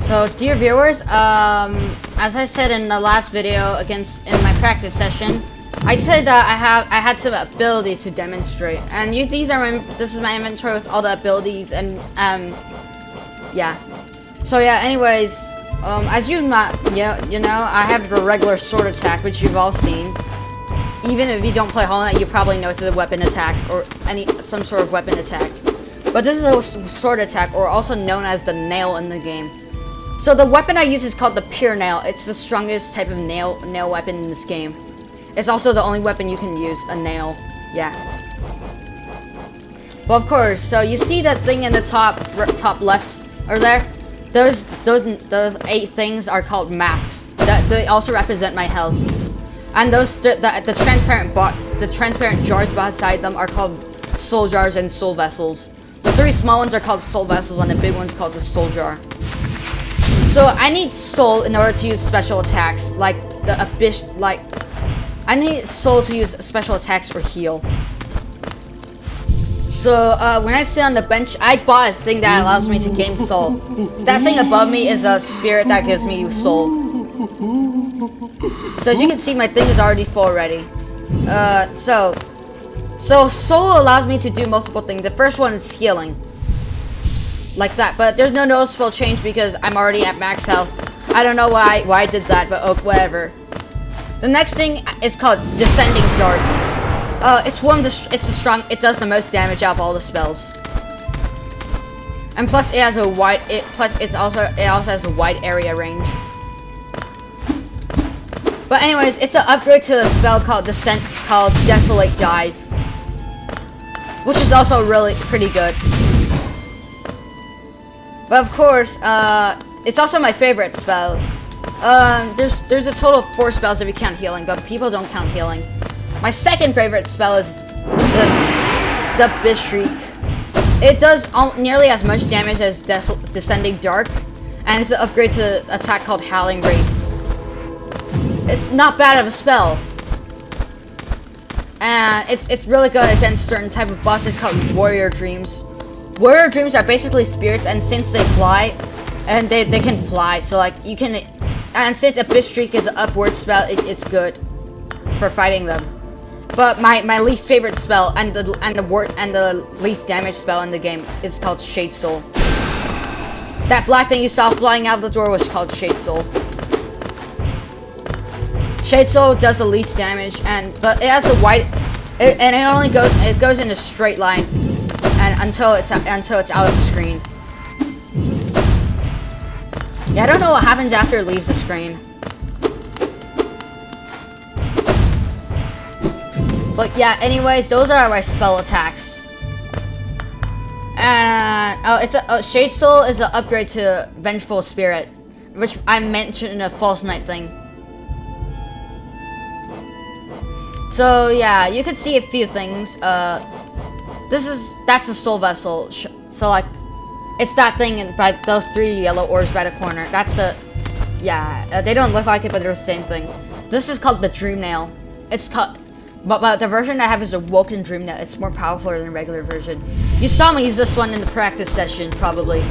So, dear viewers, as I said in the last video in my practice session, I said that I had some abilities to demonstrate, and this is my inventory with all the abilities and yeah. So yeah, anyways, as you know, I have the regular sword attack, which you've all seen. Even if you don't play Hollow Knight, you probably know it's a weapon attack or some sort of weapon attack. But this is a sword attack, or also known as the nail in the game. So the weapon I use is called the pure nail. It's the strongest type of nail weapon in this game. It's also the only weapon you can use, a nail. Yeah. Well, of course. So you see that thing in the top left or there? Those 8 things are called masks. They also represent my health. And the transparent jars beside them are called soul jars and soul vessels. The 3 small ones are called soul vessels, and the big one's called the soul jar. So I need soul in order to use special attacks, like the abyss. I need soul to use special attacks or heal. So when I sit on the bench, I bought a thing that allows me to gain soul. That thing above me is a spirit that gives me soul. So as you can see, my thing is already full already. So soul allows me to do multiple things. The first one is healing. Like that, but there's no noticeable change because I'm already at max health. I don't know why I did that, but oh, whatever. The next thing is called Descending Dart. It does the most damage out of all the spells. And plus it has a wide it also has a wide area range. But anyways, it's an upgrade to a spell called Desolate Dive, which is also really pretty good. But of course, it's also my favorite spell. There's a total of 4 spells if you count healing, but people don't count healing. My second favorite spell is the Abyss Shriek. It does nearly as much damage as Descending Dark, and it's an upgrade to an attack called Howling Wraiths. It's not bad of a spell, and it's really good against certain type of bosses called Warrior Dreams. Warrior Dreams are basically spirits, and since they fly, and they can fly, so like you can, and since Abyss Shriek is an upward spell, it's good for fighting them. But my least favorite spell and the least damage spell in the game is called Shade Soul. That black thing you saw flying out of the door was called Shade Soul. Shade Soul does the least damage, but it has a wide, and it goes in a straight line. And until it's out of the screen. Yeah, I don't know what happens after it leaves the screen. But yeah, anyways, those are my spell attacks. And Shade Soul is an upgrade to Vengeful Spirit, which I mentioned in a False Knight thing. So yeah, you can see a few things. That's a soul vessel. So like, it's that thing by those 3 yellow orbs by the corner. That's the, yeah. They don't look like it, but they're the same thing. This is called the Dream Nail. It's called, but the version I have is a Woken Dream Nail. It's more powerful than the regular version. You saw me use this one in the practice session, probably.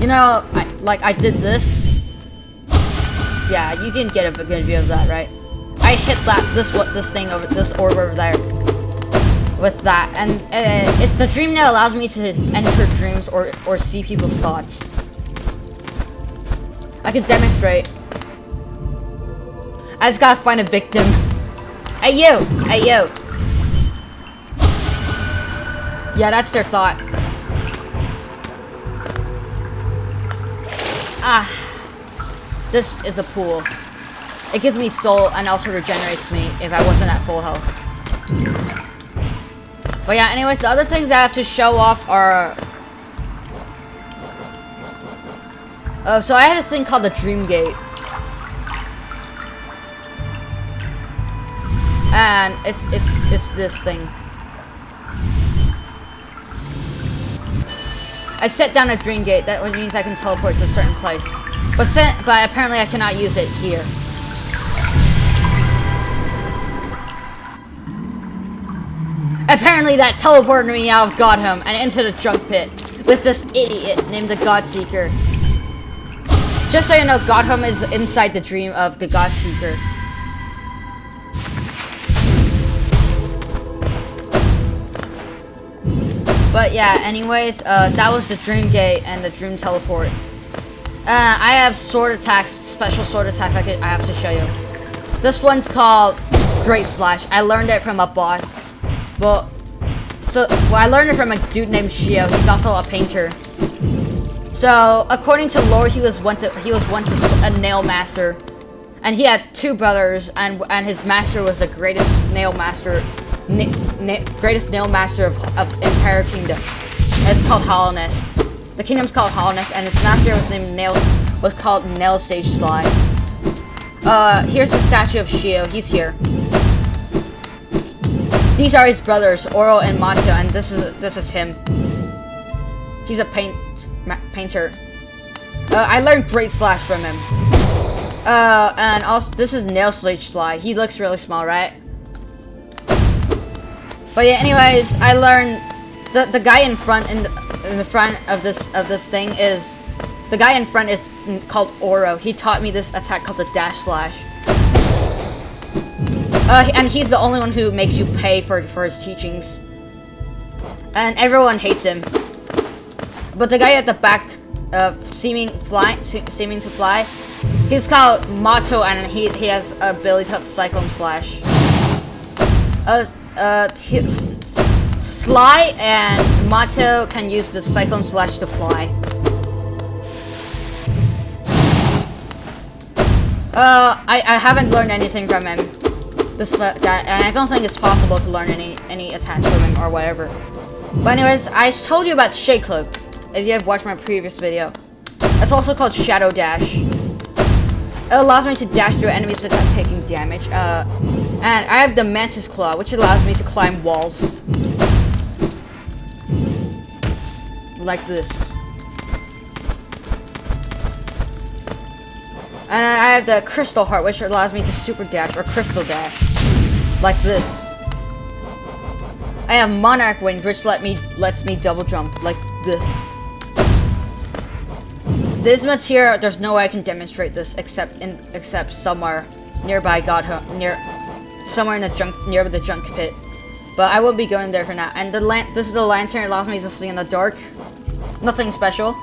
You know, I did this. Yeah, you didn't get a good view of that, right? I hit this orb over there. With that, and the Dream Nail allows me to enter dreams or see people's thoughts. I can demonstrate. I just gotta find a victim. Hey you! Hey you! Yeah, that's their thought. This is a pool. It gives me soul and also regenerates me if I wasn't at full health. But yeah, anyways, the other things I have to show off are... so I have a thing called the Dream Gate. And it's this thing. I set down a Dream Gate, that means I can teleport to a certain place. But apparently I cannot use it here. Apparently that teleported me out of Godham and into the junk pit with this idiot named the Godseeker. Just so you know, Godhome is inside the dream of the God Seeker. But yeah, anyways, that was the Dream Gate and the Dream Teleport. I have sword attacks, special sword attack I have to show you. This one's called Great Slash. I learned it from a boss. Well, I learned it from a dude named Shio. He's also a painter. So, according to lore, he was once a nail master, and he had 2 brothers, and his master was the greatest nail master. Greatest nail master of entire kingdom. It's called Hollowness. The kingdom's called Hollowness, and its master was called Nail Sage Sly. Here's the statue of Shio. He's here. These are his brothers, Oro and Mato, and this is him. He's a painter. I learned Great Slash from him. And also this is Nail Sage Sly. He looks really small, right? But yeah, anyways, I learned the guy in front in the front of this thing is the guy in front is called Oro. He taught me this attack called the Dash Slash. And he's the only one who makes you pay for his teachings. And everyone hates him. But the guy at the back, seeming to fly, he's called Mato, and he has a ability called Cyclone Slash. Sly and Mato can use the Cyclone Slash to fly. I haven't learned anything from him. This guy, and I don't think it's possible to learn any attacks from him or whatever. But anyways, I told you about Shade Cloak. If you have watched my previous video, it's also called Shadow Dash. It allows me to dash through enemies without taking damage. And I have the Mantis Claw, which allows me to climb walls. Like this. And I have the Crystal Heart, which allows me to Super Dash or Crystal Dash. Like this. I have Monarch Wings, which lets me double jump. Like this. This material, there's no way I can demonstrate this except somewhere nearby somewhere in the near the junk pit. But I will be going there for now. And this is the lantern. It allows me to see in the dark. Nothing special.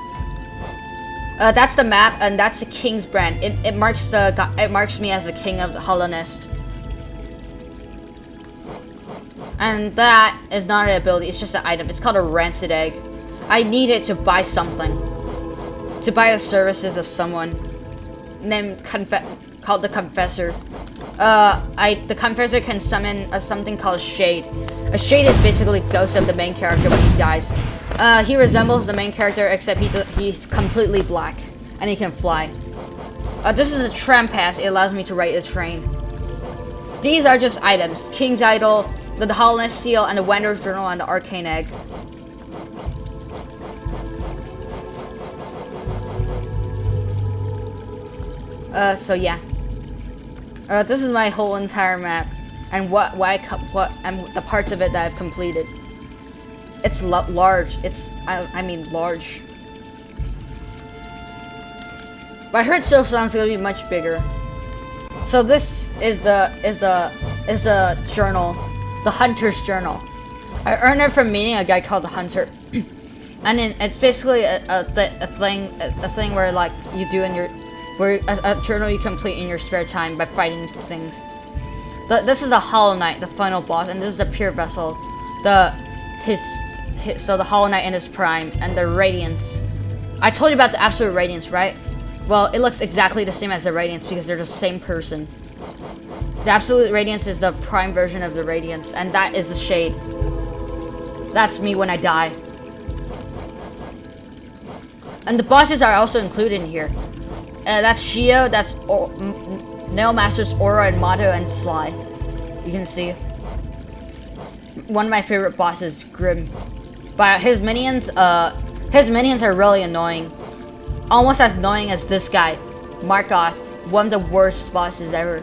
That's the map, and that's the King's brand. It marks me as the king of the Hollowness. And that is not an ability. It's just an item. It's called a Rancid Egg. I need it to buy something. To buy the services of someone named called the Confessor. The Confessor can summon something called Shade. A Shade is basically the ghost of the main character when he dies. He resembles the main character, except he's completely black and he can fly. This is a tram pass. It allows me to ride a train. These are just items: King's Idol, the Hollowness Seal, and the Wanderer's Journal, and the Arcane Egg. So yeah. This is my whole entire map, and what and the parts of it that I've completed. It's large. I mean large. But I heard Silksong's gonna be much bigger. So this is the journal, the Hunter's Journal. I earned it from meeting a guy called the Hunter, and it's basically a thing where like you do in your. A journal you complete in your spare time by fighting things. This is the Hollow Knight, the final boss, and this is the Pure Vessel. So the Hollow Knight in his prime, and the Radiance. I told you about the Absolute Radiance, right? Well, it looks exactly the same as the Radiance because they're the same person. The Absolute Radiance is the prime version of the Radiance, and that is the Shade. That's me when I die. And the bosses are also included in here. That's Shio, that's Nail Masters Oro and Mato and Sly. You can see. One of my favorite bosses, Grim. But his minions are really annoying. Almost as annoying as this guy, Markoth, one of the worst bosses ever.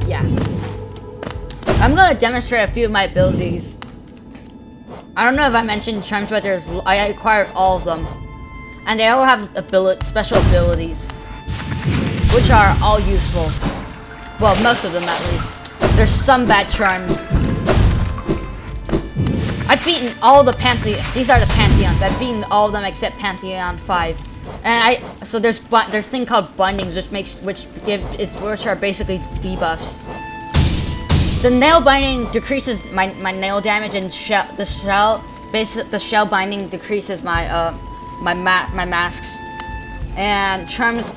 Yeah. I'm gonna demonstrate a few of my abilities. I don't know if I mentioned charms, but I acquired all of them. And they all have special abilities, which are all useful. Well, most of them at least. There's some bad charms. I've beaten all the Pantheon. These are the Pantheons. I've beaten all of them except Pantheon 5. And so there's thing called bindings, which are basically debuffs. The nail binding decreases my nail damage, and the shell binding decreases my my masks. And charms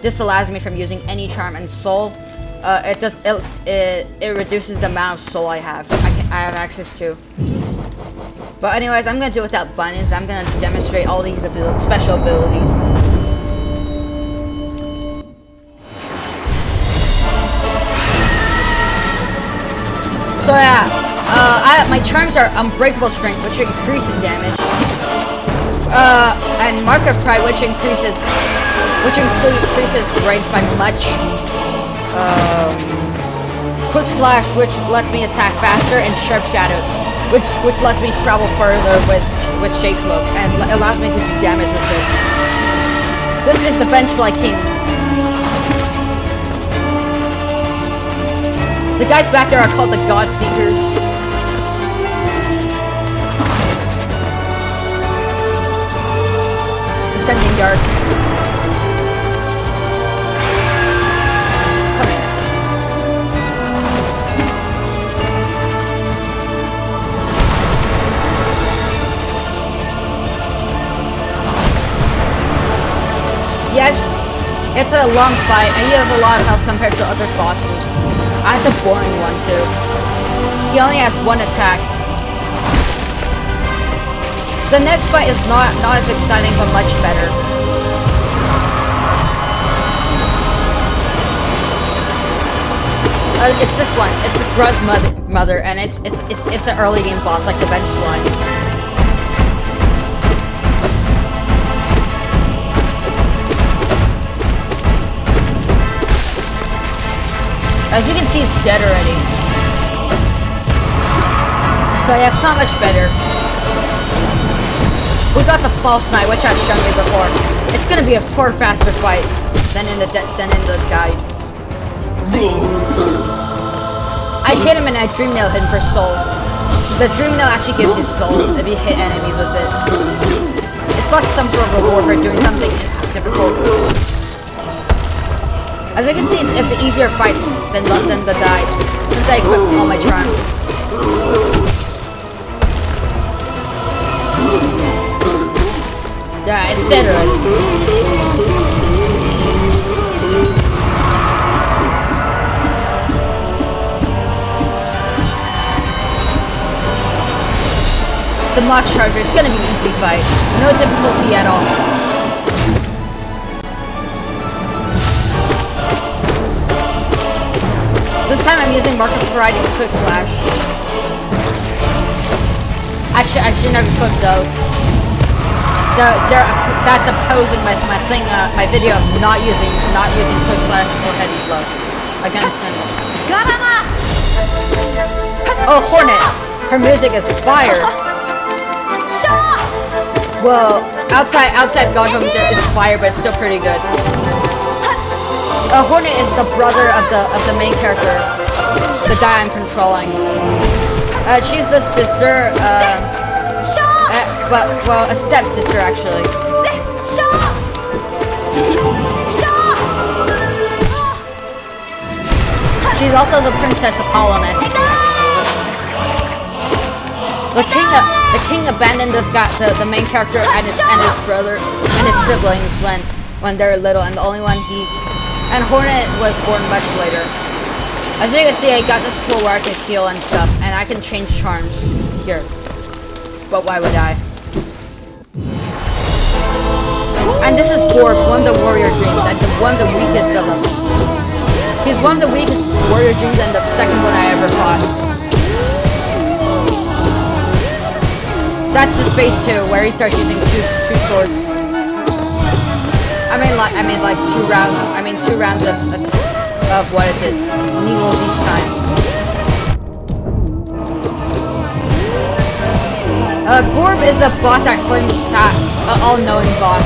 disallows me from using any charm, and soul it reduces the amount of soul I have access to. But anyways, I'm gonna do it without bindings. I'm gonna demonstrate all these special abilities. So yeah, my charms are Unbreakable Strength, which increases damage, and Mark of Pride, which increases range by much. Quick Slash, which lets me attack faster, and Sharp Shadow, which lets me travel further with Shake Smoke, and allows me to do damage with it. This is the Benchfly King. The guys back there are called the God Seekers. Descending Guard. Yes, it's a long fight, and he has a lot of health compared to other bosses. It's a boring one too. He only has one attack. The next fight is not as exciting, but much better. It's this one. It's Gruz's mother, and it's an early game boss like the Benchfly. As you can see, it's dead already. So yeah, it's not much better. We got the False Knight, which I've shown you before. It's gonna be a far faster fight than in the guide. I hit him and I Dream Nail him for soul. The Dream Nail actually gives you soul if you hit enemies with it. It's like some sort of reward for doing something difficult. As you can see, it's easier fights than the guide, since I equipped all my charms. Yeah, it's dead already. The Moss Charger, it's gonna be an easy fight. No difficulty at all. This time I'm using Mark of Pride and Quick Slash. I shouldn't have equipped those. That's opposing my video of not using Quick Slash or Heavy Blow against him. Oh, Hornet! Her music is fire. Well, outside Godrum, it's fire, but it's still pretty good. Hornet is the brother of the main character, the guy I'm controlling. She's the sister, well, a stepsister actually. She's also the Princess Apollonus. The king abandoned this guy, the main character, and his brother and his siblings when they were little, and the only one and Hornet was born much later. As you can see, I got this pool where I can heal and stuff, and I can change charms here. But why would I? And this is Gorb, one of the warrior dreams, and one of the weakest of them. He's one of the weakest warrior dreams and the second one I ever fought. That's his phase 2, where he starts using two swords. I mean like 2 rounds. I mean 2 rounds of what is it? Needles each time. Gorb is a boss that claims that all-knowing boss.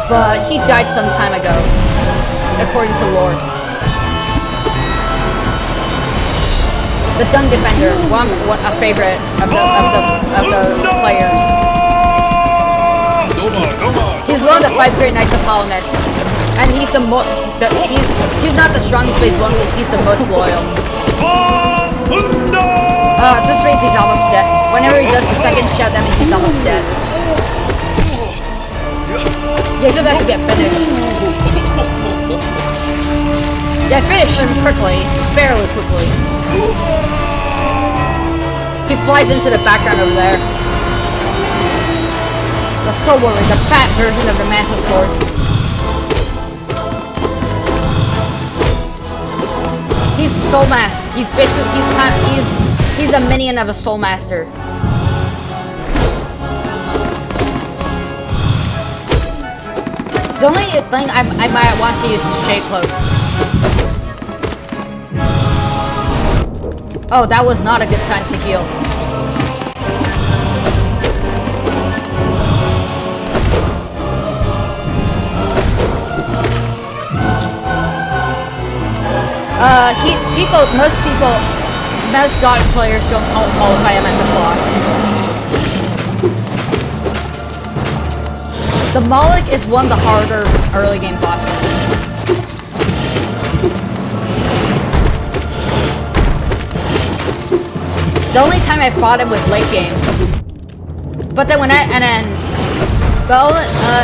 But he died some time ago, according to lore. The Dung Defender, a favorite of the players. He's one of the 5 great knights of Hallownest, and he's he's not the strongest, but he's the most loyal. This means he's almost dead. Whenever he does the second shout, that means he's almost dead. He's about to get finished. Yeah, finish him quickly, fairly quickly. He flies into the background over there. The Soul Warrior, the fat version of the Master Swords. He's Soul Master. He's basically he's a minion of a Soul Master. The only thing I might want to use is Shade Cloak. Oh, that was not a good time to heal. Most God players don't qualify him as a boss. The Moloch is one of the harder early game bosses. The only time I fought him was late game. But then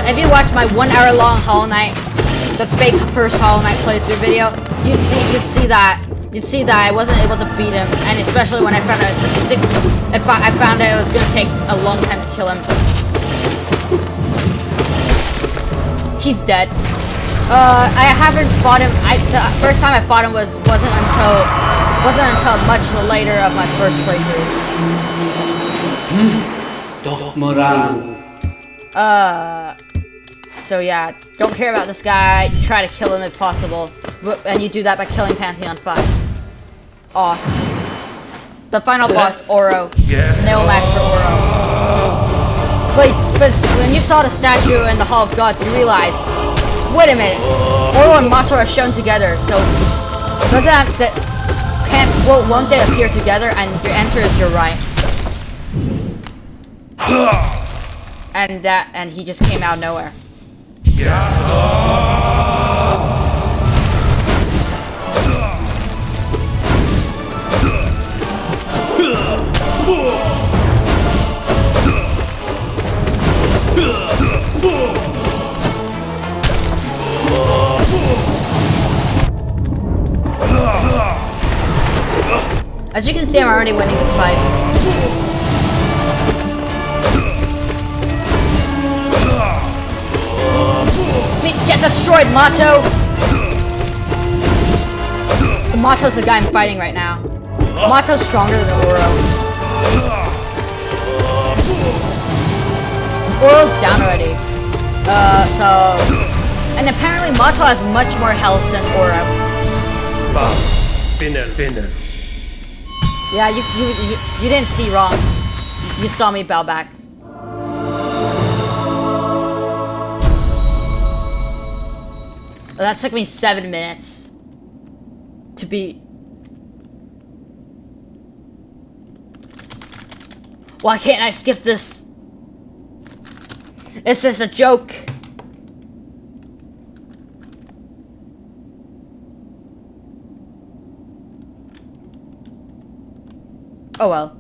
if you watch my 1 hour long Hollow Knight, the fake first Hollow Knight playthrough video, you'd see that I wasn't able to beat him, and especially when I found out it took 6. I found out it was gonna take a long time to kill him. He's dead. I haven't fought him. The first time I fought him wasn't until much later of my first playthrough. So yeah, don't care about this guy. Try to kill him if possible, and you do that by killing Pantheon 5 off. The final boss, Oro. Yes. Nail Master Oro. But when you saw the statue in the Hall of Gods, you realize, wait a minute, Oro and Mato are shown together. So won't they appear together? And your answer is you're right. And he just came out of nowhere. As you can see, I'm already winning this fight. Get destroyed, Mato! Mato's the guy I'm fighting right now. Mato's stronger than Oro. Oro's down already. And apparently Mato has much more health than Oro. Finna. Yeah, you didn't see wrong. You saw me bow back. Well, that took me 7 minutes to beat. Why can't I skip this? This is a joke. Oh well.